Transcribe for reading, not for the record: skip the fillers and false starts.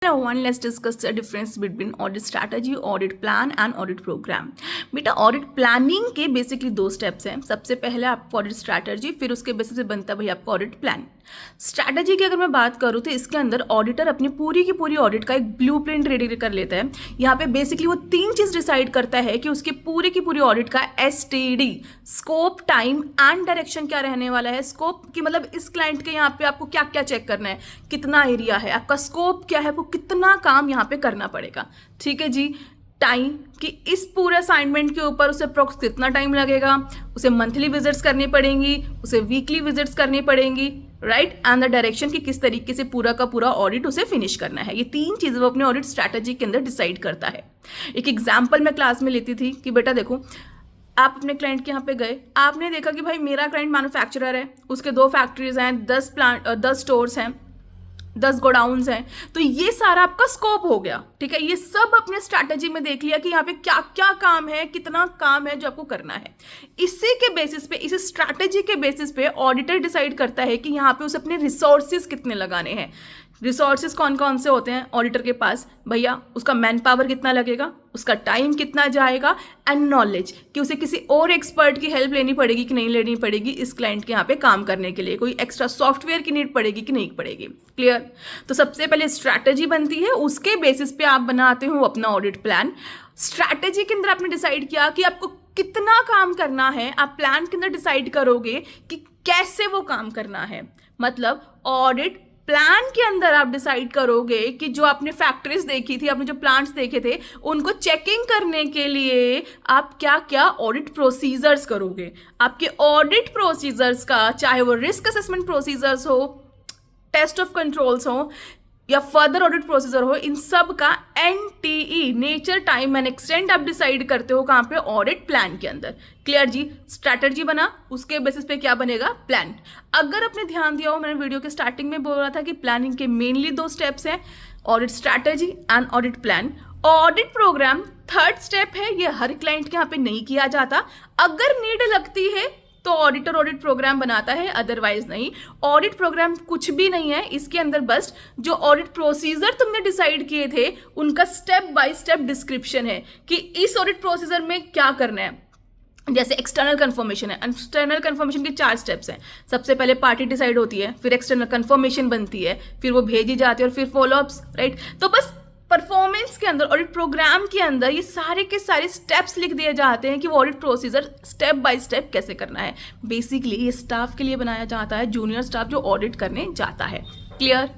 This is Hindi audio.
Now one, let's discuss the difference between audit strategy, audit plan and audit program. बेटा ऑडिट प्लानिंग के बेसिकली दो स्टेप्स हैं. सबसे पहले आपको ऑडिट स्ट्रैटेजी, फिर उसके बेसिस पे बनता है भाई आपका ऑडिट प्लान. स्ट्रैटेजी की अगर मैं बात करूँ तो इसके अंदर ऑडिटर अपनी पूरी की पूरी ऑडिट का एक ब्लूप्रिंट रेडी कर लेता है. यहाँ पे बेसिकली वो तीन चीज़ डिसाइड करता है कि उसकी पूरी की पूरी ऑडिट का STD, scope, time and direction क्या रहने वाला है. स्कोप की मतलब इस क्लाइंट के यहाँ पे आपको क्या क्या चेक करना है, कितना एरिया है, आपका स्कोप क्या है, वो कितना काम यहाँ पे करना पड़ेगा. ठीक है जी. टाइम कि इस पूरे असाइनमेंट के ऊपर उसे अप्रोक्स कितना टाइम लगेगा, उसे मंथली विजिट्स करनी पड़ेंगी, उसे वीकली विजिट्स करनी पड़ेंगी, राइट. एंड द डायरेक्शन कि किस तरीके से पूरा का पूरा ऑडिट उसे फिनिश करना है. ये तीन चीज़ें वो अपने ऑडिट स्ट्रैटेजी के अंदर डिसाइड करता है. एक एग्जाम्पल मैं क्लास में लेती थी कि बेटा देखो, आप अपने क्लाइंट के यहाँ पे गए, आपने देखा कि भाई मेरा क्लाइंट मैन्युफैक्चरर है, उसके 2 फैक्ट्रीज हैं, 10 स्टोर्स हैं, 10 गोडाउन्स हैं. तो ये सारा आपका स्कोप हो गया. ठीक है, ये सब अपने स्ट्रैटेजी में देख लिया कि यहाँ पे क्या क्या काम है, कितना काम है जो आपको करना है. इसी के बेसिस पे, इसी स्ट्रैटेजी के बेसिस पे ऑडिटर डिसाइड करता है कि यहाँ पे उसे अपने रिसोर्सेज कितने लगाने हैं. रिसोर्सेज कौन कौन से होते हैं ऑडिटर के पास भैया, उसका मैन पावर कितना लगेगा, उसका टाइम कितना जाएगा, एंड नॉलेज कि उसे किसी और एक्सपर्ट की हेल्प लेनी पड़ेगी कि नहीं लेनी पड़ेगी इस क्लाइंट के यहाँ पे काम करने के लिए, कोई एक्स्ट्रा सॉफ्टवेयर की नीड पड़ेगी कि नहीं पड़ेगी. क्लियर. तो सबसे पहले स्ट्रैटेजी बनती है, उसके बेसिस पे आप बनाते हो अपना ऑडिट प्लान. स्ट्रैटेजी के अंदर आपने डिसाइड किया कि आपको कितना काम करना है, आप प्लान के अंदर डिसाइड करोगे कि कैसे वो काम करना है. मतलब ऑडिट प्लान के अंदर आप डिसाइड करोगे कि जो आपने फैक्ट्रीज देखी थी, आपने जो प्लांट्स देखे थे, उनको चेकिंग करने के लिए आप क्या क्या ऑडिट प्रोसीजर्स करोगे. आपके ऑडिट प्रोसीजर्स का, चाहे वो रिस्क असेसमेंट प्रोसीजर्स हो, टेस्ट ऑफ कंट्रोल्स हो या फर्दर ऑडिट प्रोसीजर हो, इन सब का NTE, nature, time and extent आप डिसाइड करते हो कहाँ पे, ऑडिट प्लान के अंदर. क्लियर जी. स्ट्रैटेजी बना, उसके बेसिस पे क्या बनेगा, प्लान. अगर आपने ध्यान दिया हो, मैंने वीडियो के स्टार्टिंग में बोला था कि प्लानिंग के मेनली 2 स्टेप्स हैं, audit strategy and audit plan. Audit program third step है, ये हर क्लाइंट के यहाँ पे नहीं किया जाता. अगर नीड लगती है तो ऑडिटर ऑडिट प्रोग्राम बनाता है, अदरवाइज नहीं. ऑडिट प्रोग्राम कुछ भी नहीं है, इसके अंदर बस जो ऑडिट प्रोसीजर तुमने डिसाइड किए थे उनका स्टेप बाय स्टेप डिस्क्रिप्शन है कि इस ऑडिट प्रोसीजर में क्या करना है. जैसे एक्सटर्नल कंफर्मेशन है, एक्सटर्नल कंफर्मेशन के 4 स्टेप्स हैं. सबसे पहले पार्टी डिसाइड होती है, फिर एक्सटर्नल कंफर्मेशन बनती है, फिर वो भेजी जाती है और फिर फॉलोअप्स, राइट. तो बस परफॉर्मेंस के अंदर, ऑडिट प्रोग्राम के अंदर ये सारे के सारे स्टेप्स लिख दिए जाते हैं कि वो audit procedure step by step कैसे करना है. बेसिकली ये स्टाफ के लिए बनाया जाता है, जूनियर स्टाफ जो ऑडिट करने जाता है. क्लियर.